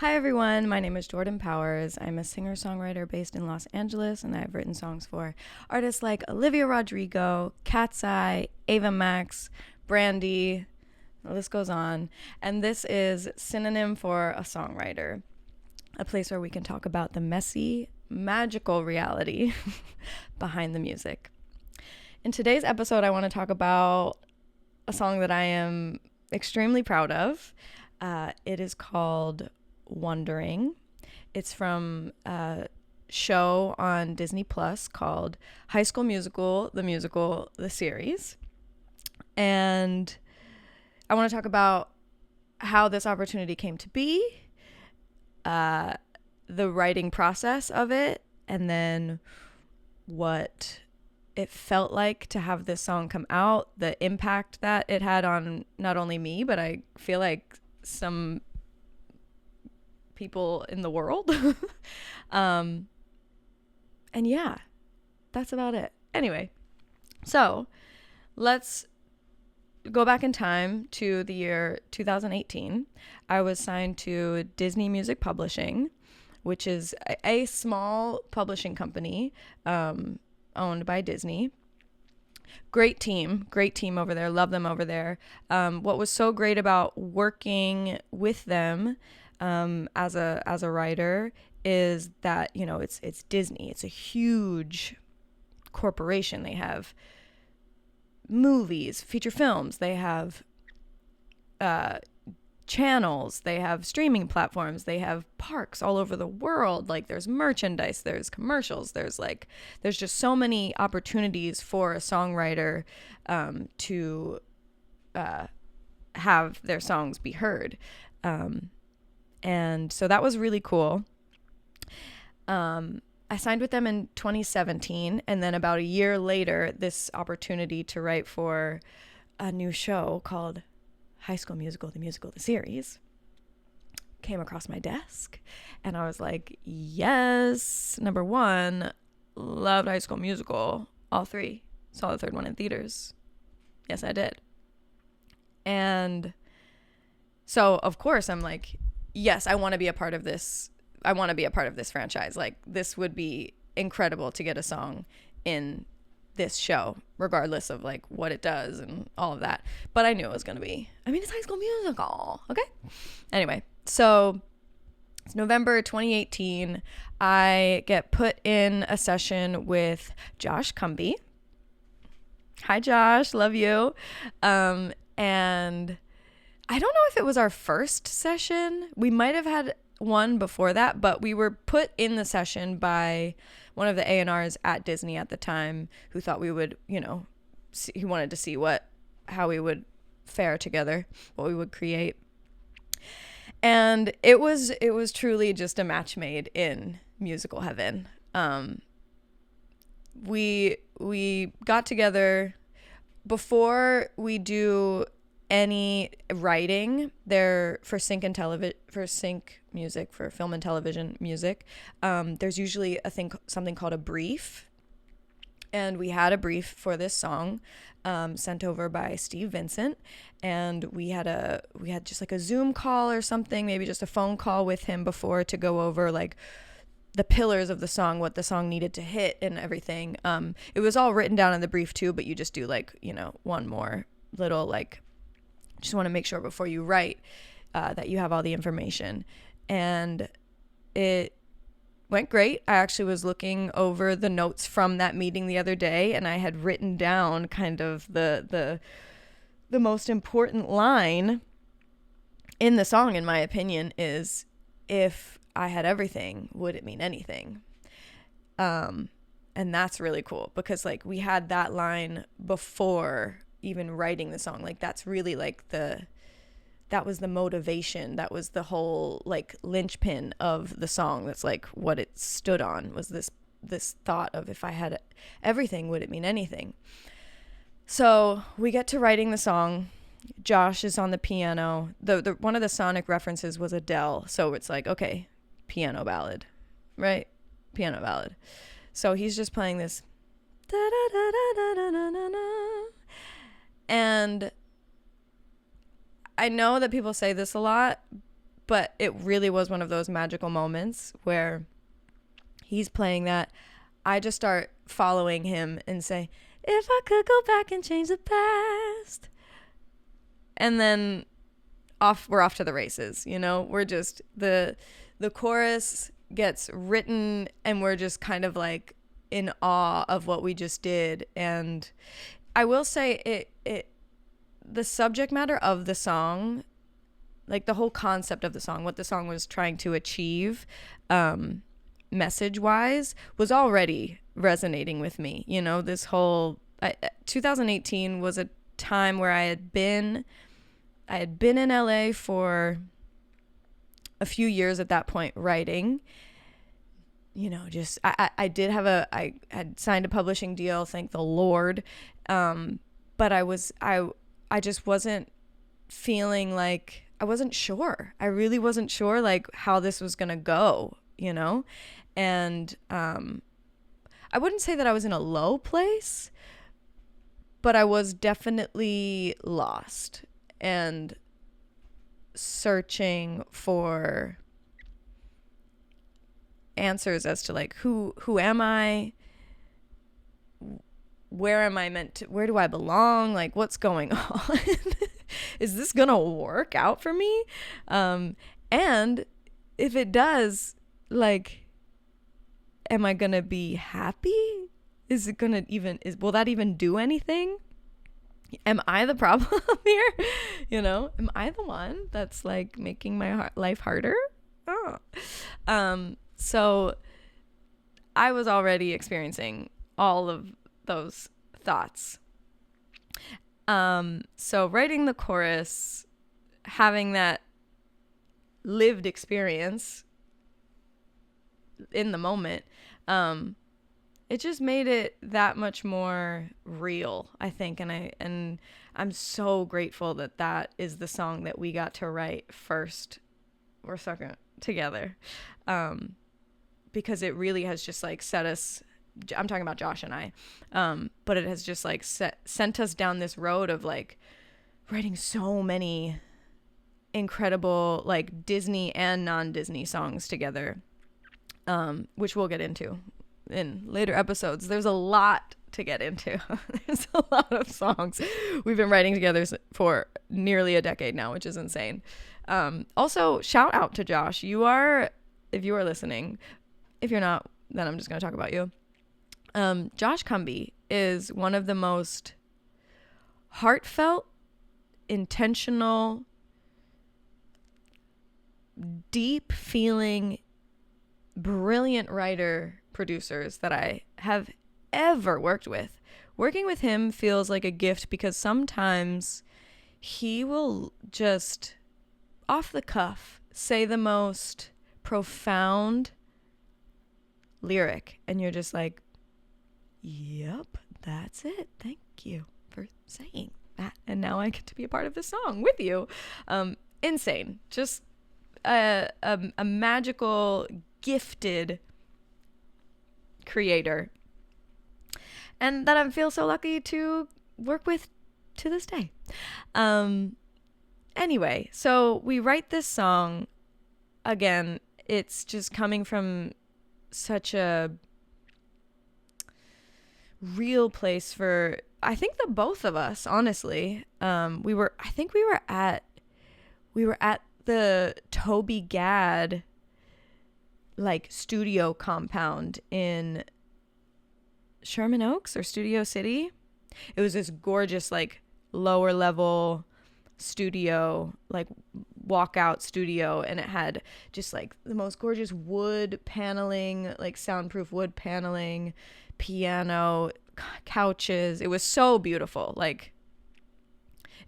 Hi everyone, my name is Jordan Powers. I'm a singer-songwriter based in Los Angeles, and I've written songs for artists like Olivia Rodrigo, Cat's Eye, Ava Max, Brandy, the list goes on. And this is Synonym for a Songwriter, a place where we can talk about the messy, magical reality behind the music. In today's episode, I want to talk about a song that I am extremely proud of. It is called Wondering. It's from a show on Disney Plus called High School Musical, the series. And I want to talk about how this opportunity came to be, the writing process of it, and then what it felt like to have this song come out, the impact that it had on not only me, but I feel like some people in the world. And yeah, that's about it. Anyway, so let's go back in time to the year 2018. I was signed to Disney Music Publishing, which is a small publishing company owned by Disney. Great team over there. Love them over there. What was so great about working with them as a writer is that, you know, it's Disney. It's a huge corporation. They have movies, feature films. They have channels. They have streaming platforms. They have parks all over the world. Like, there's merchandise, there's commercials, there's just so many opportunities for a songwriter to have their songs be heard. And so that was really cool. I signed with them in 2017, and then about a year later, this opportunity to write for a new show called High School Musical, the series, came across my desk, and I was like, yes, number one, loved High School Musical, all three, saw the third one in theaters. Yes, I did. And so, of course, I'm like, yes, I want to be a part of this. I want to be a part of this franchise. Like, this would be incredible to get a song in this show, regardless of like what it does and all of that. But I knew it was going to be, it's High School Musical. Okay. Anyway, so it's November 2018. I get put in a session with Josh Cumby. Hi, Josh. Love you. And I don't know if it was our first session. We might have had one before that, but we were put in the session by one of the A&Rs at Disney at the time, who thought we would, he wanted to see how we would fare together, what we would create. And it was truly just a match made in musical heaven. We got together before we do any writing there for sync music, for film and television music. There's usually something called a brief, and we had a brief for this song sent over by Steve Vincent, and we had just like a Zoom call or something, maybe just a phone call with him before, to go over like the pillars of the song, what the song needed to hit and everything. It was all written down in the brief too, but you just do like, one more little, like, just want to make sure before you write that you have all the information. And it went great. I actually was looking over the notes from that meeting the other day, and I had written down kind of the most important line in the song, in my opinion, is, if I had everything, would it mean anything? And that's really cool, because like we had that line before even writing the song. Like, that's really like that was the motivation, that was the whole like linchpin of the song. That's like what it stood on, was this thought of, if I had everything, would it mean anything? So we get to writing the song. Josh is on the piano. The one of the sonic references was Adele, so it's like, okay, piano ballad, right? Piano ballad. So he's just playing this da da da da da da da da. And I know that people say this a lot, But it really was one of those magical moments where he's playing that. I just start following him and say, if I could go back and change the past. And then we're off to the races, you know? We're just, the chorus gets written and we're just kind of like in awe of what we just did. And I will say the subject matter of the song, like the whole concept of the song, what the song was trying to achieve, message wise, was already resonating with me. You know, this whole 2018 was a time where I had been in LA for a few years at that point, writing. You know, just I had signed a publishing deal, thank the Lord, but I just wasn't feeling like, I wasn't sure. I really wasn't sure like how this was gonna go, you know? And I wouldn't say that I was in a low place, but I was definitely lost and searching for answers as to like who am I? Where am I meant to, where do I belong? Like, what's going on? Is this gonna work out for me? And if it does, like, am I gonna be happy? Is it gonna will that even do anything? Am I the problem here? You know, am I the one that's like making my life harder? So I was already experiencing all of those thoughts. So writing the chorus, having that lived experience in the moment, it just made it that much more real, I think. And I'm so grateful that is the song that we got to write first or second together. Because it really has just like set us, I'm talking about Josh and I, but it has just like sent us down this road of like writing so many incredible like Disney and non-Disney songs together, which we'll get into in later episodes. There's a lot to get into. There's a lot of songs we've been writing together for nearly a decade now, which is insane. Also, shout out to Josh. If you are listening, if you're not, then I'm just going to talk about you. Josh Cumby is one of the most heartfelt, intentional, deep feeling, brilliant writer producers that I have ever worked with. Working with him feels like a gift because sometimes he will just off the cuff say the most profound lyric and you're just like, yep, that's it. Thank you for saying that. And now I get to be a part of the song with you. Insane. Just a magical, gifted creator. And that I feel so lucky to work with to this day. Anyway, so we write this song. Again, it's just coming from such a real place for, I think, the both of us, honestly. We were at the Toby Gad like studio compound in Sherman Oaks or Studio City. It was this gorgeous like lower level studio, like walkout studio, and it had just like the most gorgeous wood paneling, like soundproof wood paneling, piano, couches. It was so beautiful. Like,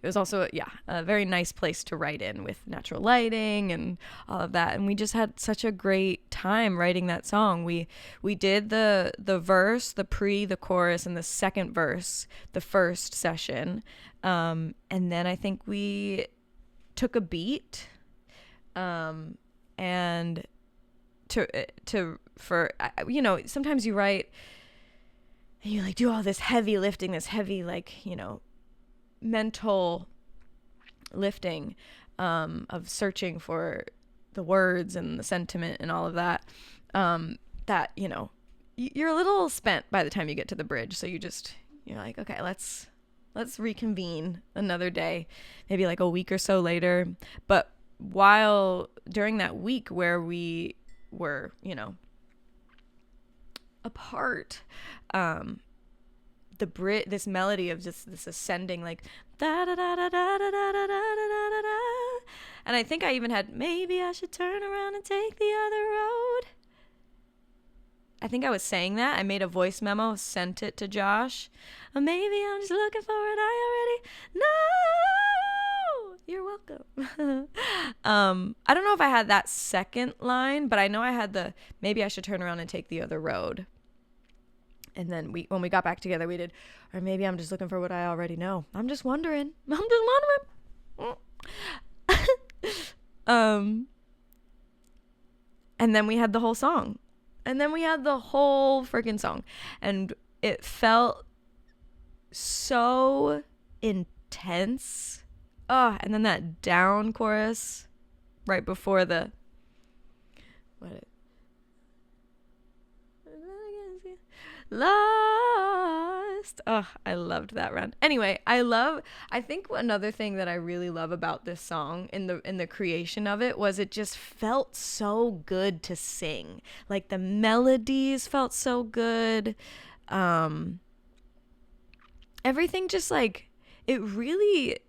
it was also a very nice place to write in with natural lighting and all of that. And we just had such a great time writing that song. We did the verse, the chorus, and the second verse the first session. And then I think we took a beat, and for sometimes you write and you like do all this heavy lifting, this heavy like, mental lifting, of searching for the words and the sentiment and all of that, that, you know, you're a little spent by the time you get to the bridge. So you're like, okay, let's reconvene another day, maybe like a week or so later. But during that week where we were, you know, apart, this melody of just this ascending, like da da da da da da da da da da da, and I think I even had, maybe I should turn around and take the other road. I think I was saying that. I made a voice memo, sent it to Josh. Or maybe I'm just looking for it. I already know. You're welcome. I don't know if I had that second line, but I know I had the, maybe I should turn around and take the other road. And then when we got back together, we did, or maybe I'm just looking for what I already know. I'm just wondering. And then we had the whole song. And then we had the whole freaking song. And it felt so intense. Oh, and then that down chorus right before the lost. Oh, I loved that run. Anyway, I think another thing that I really love about this song in the creation of it was it just felt so good to sing. Like the melodies felt so good. Everything just like, it really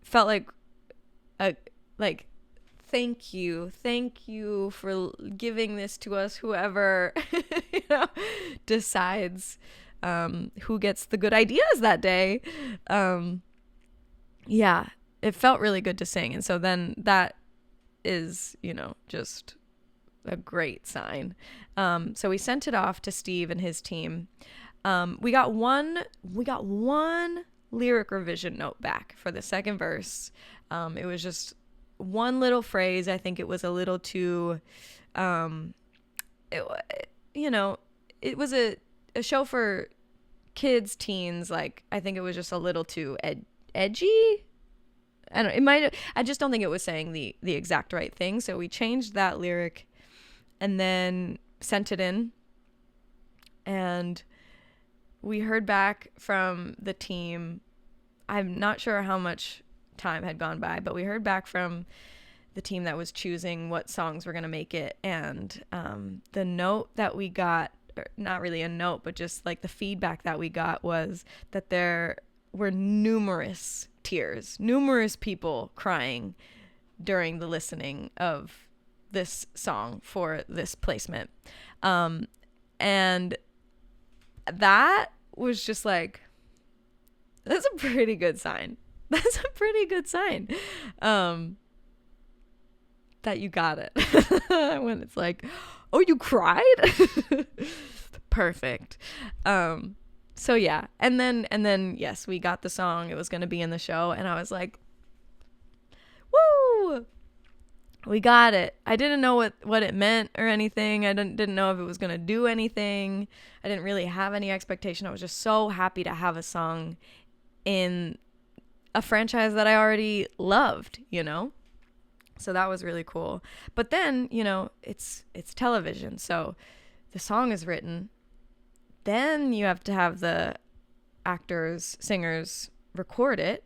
felt like thank you for giving this to us, whoever you know, decides who gets the good ideas that day. Yeah, it felt really good to sing. And so then that is, you know, just a great sign. So we sent it off to Steve and his team. We got one lyric revision note back for the second verse. It was just one little phrase. I think it was a little too, it was a show for kids, teens. Like, I think it was just a little too edgy. I just don't think it was saying the exact right thing. So we changed that lyric and then sent it in, and we heard back from the team. I'm not sure how much time had gone by, but we heard back from the team that was choosing what songs were going to make it. And the note that we got, or not really a note, but just like the feedback that we got, was that there were numerous tears, numerous people crying during the listening of this song for this placement. And that was just like, that's a pretty good sign. That's a pretty good sign that you got it. When it's like, oh, you cried? Perfect. So yeah. And then yes, we got the song. It was going to be in the show. And I was like, woo, we got it. I didn't know what it meant or anything. I didn't know if it was going to do anything. I didn't really have any expectation. I was just so happy to have a song in a franchise that I already loved, you know? So that was really cool. But then, you know, it's television. So the song is written. Then you have to have the actors, singers record it.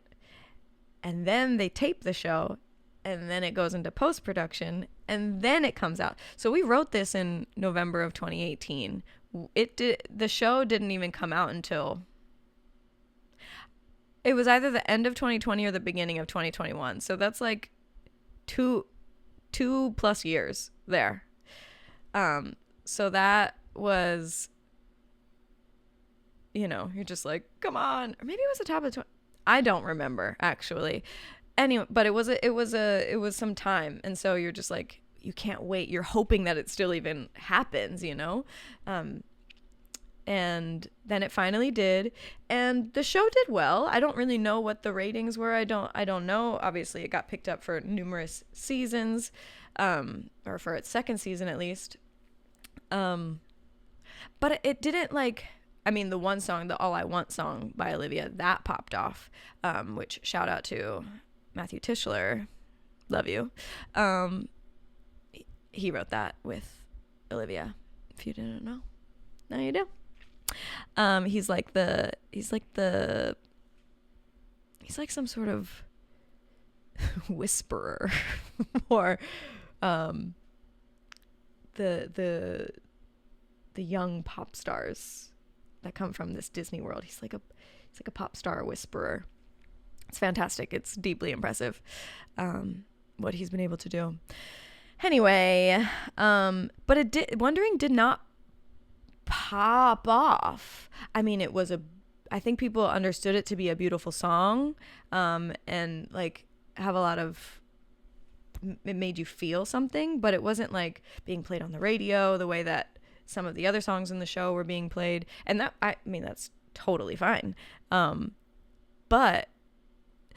And then they tape the show. And then it goes into post-production. And then it comes out. So we wrote this in November of 2018. The show didn't even come out until... It was either the end of 2020 or the beginning of 2021. So that's like two plus years there. So that was, you know, you're just like, come on. Or maybe it was the top of 20. I don't remember actually. Anyway, but it was some time. And so you're just like, you can't wait. You're hoping that it still even happens, you know? And then it finally did, and the show did well. I don't really know what the ratings were. I don't know. Obviously, it got picked up for numerous seasons, or for its second season at least. But it didn't, like, I mean, the one song, the All I Want song by Olivia, that popped off, which shout out to Matthew Tischler. Love you. he wrote that with Olivia. If you didn't know, now you do. He's like some sort of whisperer, or the young pop stars that come from this Disney world. He's like a pop star whisperer. It's fantastic. It's deeply impressive, what he's been able to do. Anyway, but Wondering did not pop off. I mean, I think people understood it to be a beautiful song, and like have a lot of, it made you feel something, but it wasn't like being played on the radio the way that some of the other songs in the show were being played. And that, I mean, that's totally fine. But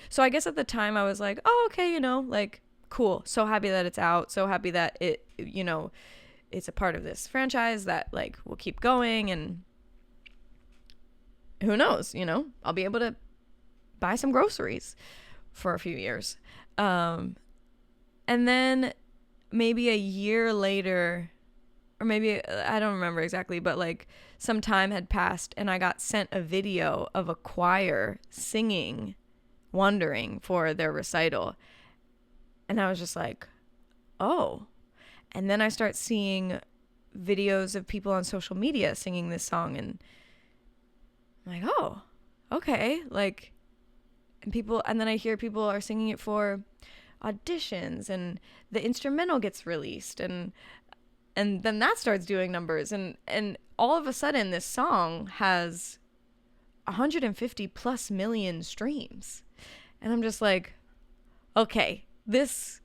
so I guess at the time I was like, oh, okay, like, cool. So happy that it's out. So happy that it, it's a part of this franchise that like will keep going, and who knows, I'll be able to buy some groceries for a few years. And then maybe a year later, or maybe, I don't remember exactly, but like some time had passed and I got sent a video of a choir singing Wondering for their recital. And I was just like, oh. And then I start seeing videos of people on social media singing this song, and I'm like, oh, okay. Like, and then I hear people are singing it for auditions, and the instrumental gets released, and then that starts doing numbers, and all of a sudden this song has 150 plus million streams. And I'm just like, okay, this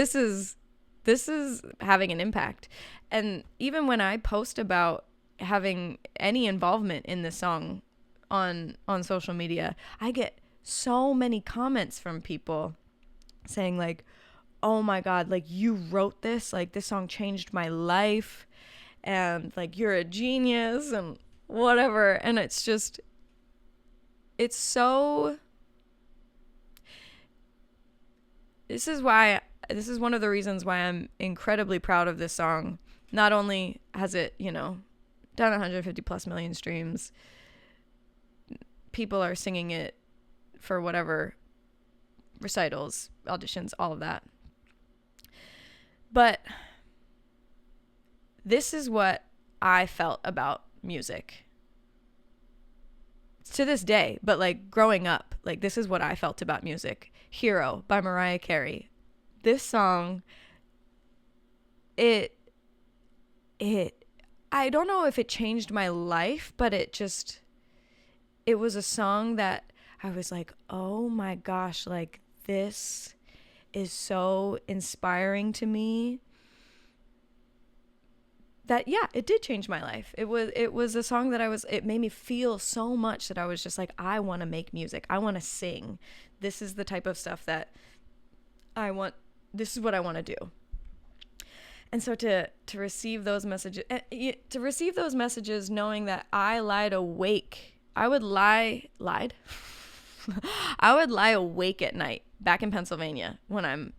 is having an impact. And even when I post about having any involvement in this song on social media, I get so many comments from people saying like, oh my God, like, you wrote this, like, this song changed my life, and like, you're a genius, and whatever. And it's just, it's so, this is one of the reasons why I'm incredibly proud of this song. Not only has it, done 150 plus million streams, people are singing it for whatever recitals, auditions, all of that. But this is what I felt about music to this day. But like growing up, like, this is what I felt about music. Hero by Mariah Carey. This song, I don't know if it changed my life, but it was a song that I was like, oh my gosh, like, this is so inspiring to me. That, yeah, it did change my life. It was a song that it made me feel so much that I was just like, I want to make music. I want to sing. This is the type of stuff that I want. This is what I want to do. And so to receive those messages, knowing that I lied awake, I would lie awake at night back in Pennsylvania when I'm,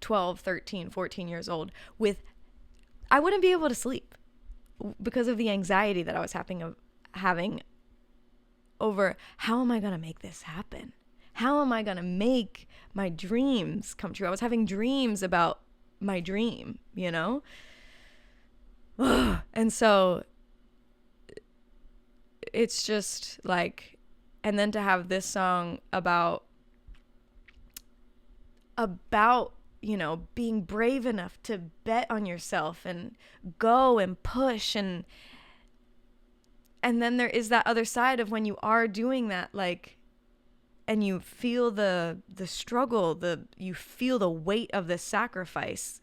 12, 13, 14 years old, I wouldn't be able to sleep because of the anxiety that I was having over, how am I going to make this happen? How am I going to make my dreams come true? I was having dreams about my dream, And so it's just like, and then to have this song about being brave enough to bet on yourself and go and push, and then there is that other side of when you are doing that, like, and you feel the struggle, you feel the weight of the sacrifice,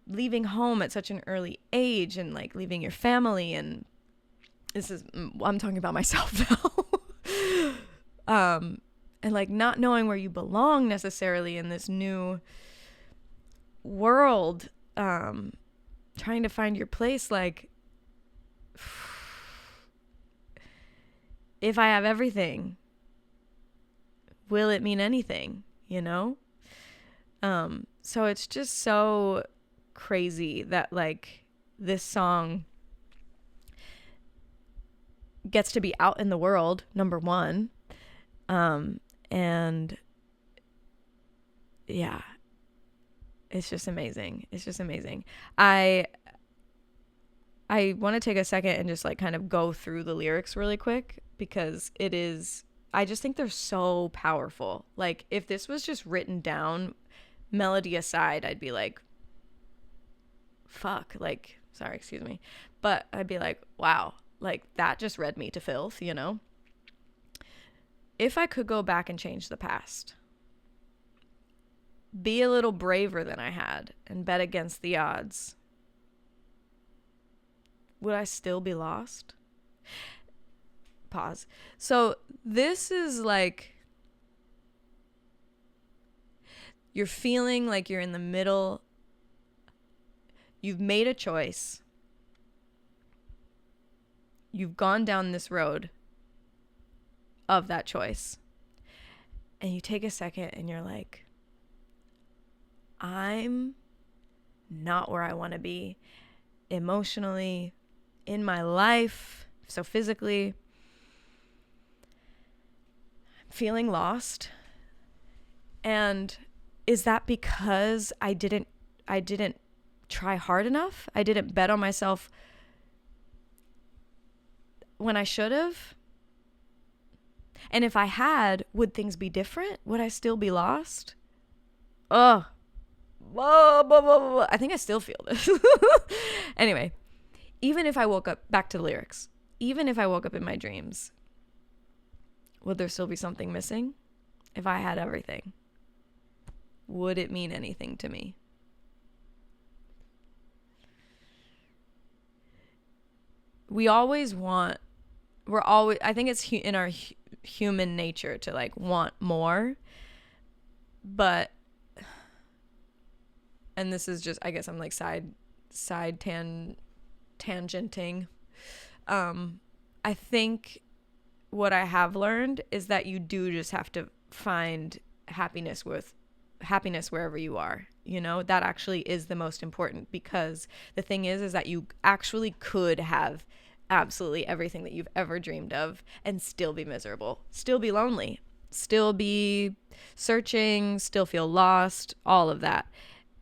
leaving home at such an early age, and like leaving your family, and I'm talking about myself now. And like not knowing where you belong necessarily in this new world, trying to find your place. Like, if I have everything, will it mean anything? So it's just so crazy that like this song gets to be out in the world, number one. And yeah, it's just amazing. It's just amazing. I want to take a second and just like kind of go through the lyrics really quick, because I just think they're so powerful. Like if this was just written down, melody aside, I'd be like, fuck, like, sorry, excuse me. But I'd be like, wow, like that just read me to filth, you know? If I could go back and change the past, be a little braver than I had and bet against the odds, would I still be lost? Pause. So this is like, you're feeling like you're in the middle. You've made a choice. You've gone down this road of that choice. And you take a second and you're like, I'm not where I want to be emotionally, in my life, so physically. I'm feeling lost. And is that because I didn't try hard enough? I didn't bet on myself when I should have? And if I had, would things be different? Would I still be lost? Ugh. I think I still feel this. Anyway, even if I woke up, back to the lyrics, even if I woke up in my dreams, would there still be something missing? If I had everything, would it mean anything to me? I think it's in our human nature to like want more, but, and this is just, I guess I'm like tangenting. I think what I have learned is that you do just have to find happiness wherever you are. You know, that actually is the most important, because the thing is that you actually could have absolutely everything that you've ever dreamed of and still be miserable, still be lonely, still be searching, still feel lost, all of that.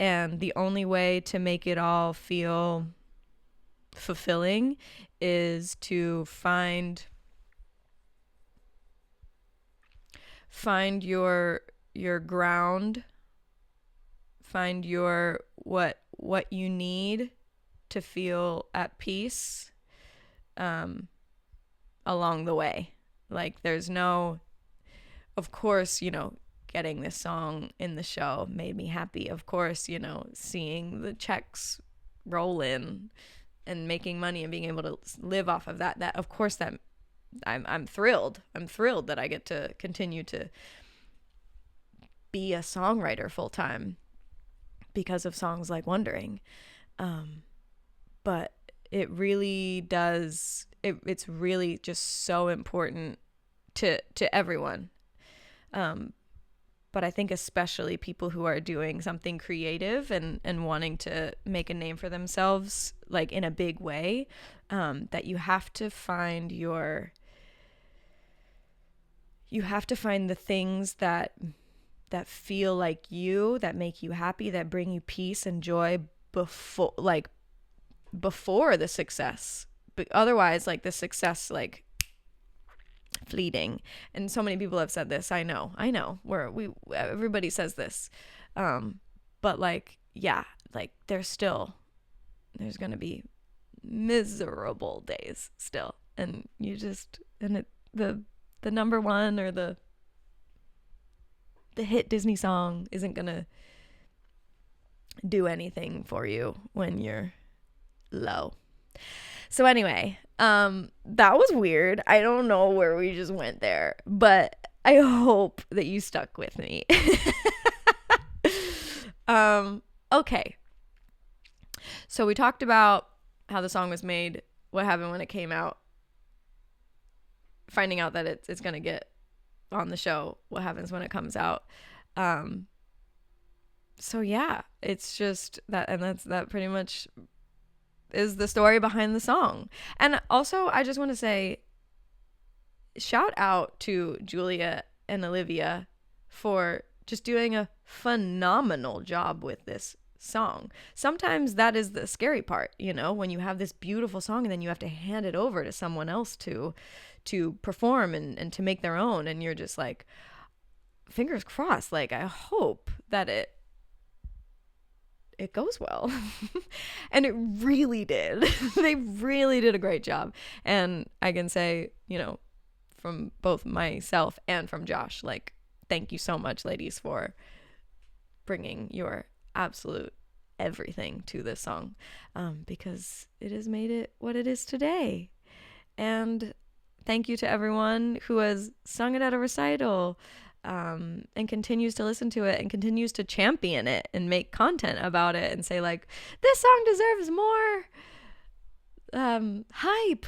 And the only way to make it all feel fulfilling is to find your ground, find your what you need to feel at peace along the way. Like there's no, of course, you know, getting this song in the show made me happy. Of course, you know, seeing the checks roll in and making money and being able to live off of that of course, that I'm thrilled. I'm thrilled that I get to continue to be a songwriter full time because of songs like Wondering. But it really does, it's really just so important to everyone. But I think especially people who are doing something creative and wanting to make a name for themselves, like in a big way, that you have to find the things that feel like you, that make you happy, that bring you peace and joy before the success. But otherwise, like the success, like fleeting. And so many people have said this. I know everybody says this. But like, yeah, like there's going to be miserable days still. And the number one or the hit Disney song isn't going to do anything for you when you're low. So anyway, that was weird. I don't know where we just went there, but I hope that you stuck with me. Okay. So we talked about how the song was made, what happened when it came out, finding out that it's going to get on the show, what happens when it comes out. So yeah, it's just that, and that pretty much is the story behind the song. And also, I just want to say, shout out to Julia and Olivia for just doing a phenomenal job with this song. Sometimes that is the scary part, when you have this beautiful song and then you have to hand it over to someone else to perform and to make their own, and you're just like, fingers crossed, like I hope that it goes well. And it really did. They really did a great job. And I can say, from both myself and from Josh, like, thank you so much, ladies, for bringing your absolute everything to this song, because it has made it what it is today. And thank you to everyone who has sung it at a recital, and continues to listen to it and continues to champion it and make content about it and say, like, this song deserves more hype,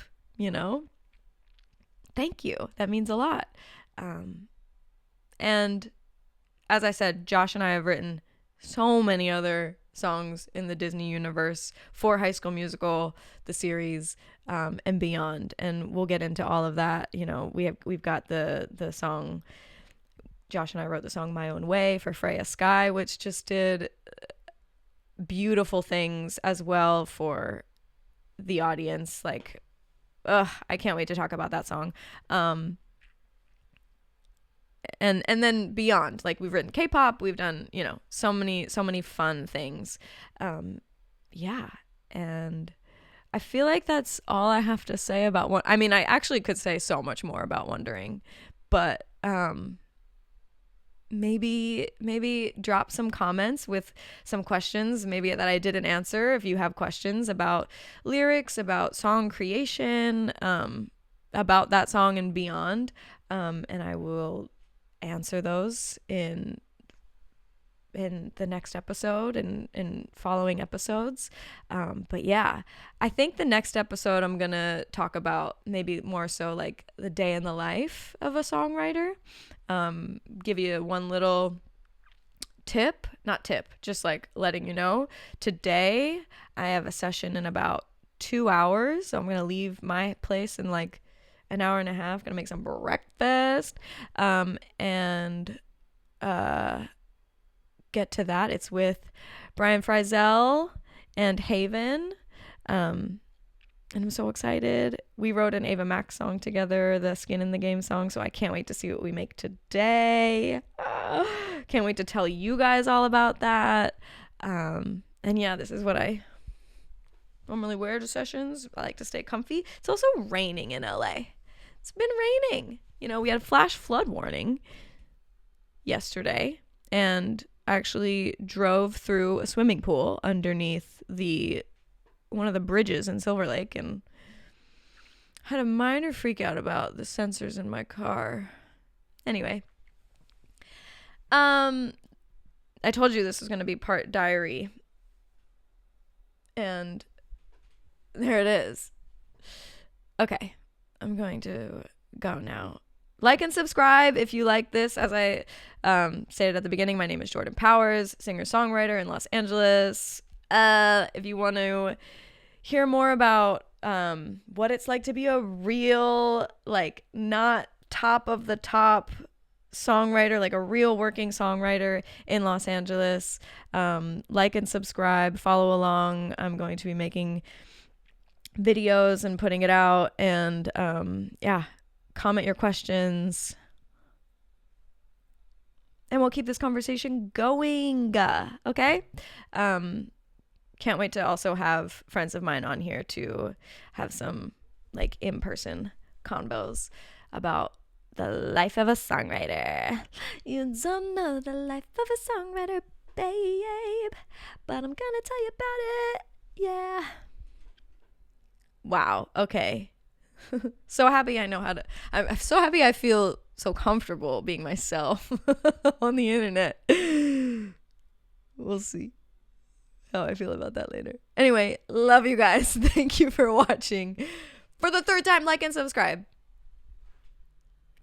Thank you. That means a lot. And as I said, Josh and I have written so many other songs in the Disney universe for High School Musical, the series, and beyond. And we'll get into all of that. We've got the song. Josh and I wrote the song My Own Way for Freya Sky, which just did beautiful things as well for the audience. Like, I can't wait to talk about that song. And then beyond, like, we've written K-pop, we've done, so many fun things. Yeah. And I feel like that's all I have to say about I mean, I actually could say so much more about Wondering, but, maybe drop some comments with some questions maybe that I didn't answer. If you have questions about lyrics, about song creation, about that song and beyond, and I will answer those in the next episode and in following episodes. But yeah, I think the next episode I'm gonna talk about maybe more so like the day in the life of a songwriter. Give you one little just like letting you know. Today I have a session in about 2 hours, so I'm gonna leave my place in like an hour and a half, gonna make some breakfast, and get to that. It's with Brian Frizel and Haven, and I'm so excited. We wrote an Ava Max song together, the Skin in the Game song, so I can't wait to see what we make today. Can't wait to tell you guys all about that. And yeah, this is what I normally wear to sessions. I like to stay comfy. It's also raining in LA. It's been raining. We had a flash flood warning yesterday, and I actually drove through a swimming pool underneath one of the bridges in Silver Lake and had a minor freak out about the sensors in my car. Anyway, I told you this was going to be part diary, and there it is. Okay, I'm going to go now. Like and subscribe if you like this. As I stated at the beginning, my name is Jordan Powers, singer-songwriter in Los Angeles. If you want to hear more about what it's like to be a real, like, not top of the top songwriter, like a real working songwriter in Los Angeles, like and subscribe, follow along. I'm going to be making videos and putting it out, and yeah, comment your questions, and we'll keep this conversation going. Okay. Can't wait to also have friends of mine on here to have some like in-person convos about the life of a songwriter. You don't know the life of a songwriter, babe, but I'm gonna tell you about it. Yeah. Wow. Okay. So happy I know how to. I'm so happy I feel so comfortable being myself on the internet. We'll see how I feel about that later. Anyway, love you guys. Thank you for watching. For the third time, like and subscribe.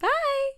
Bye.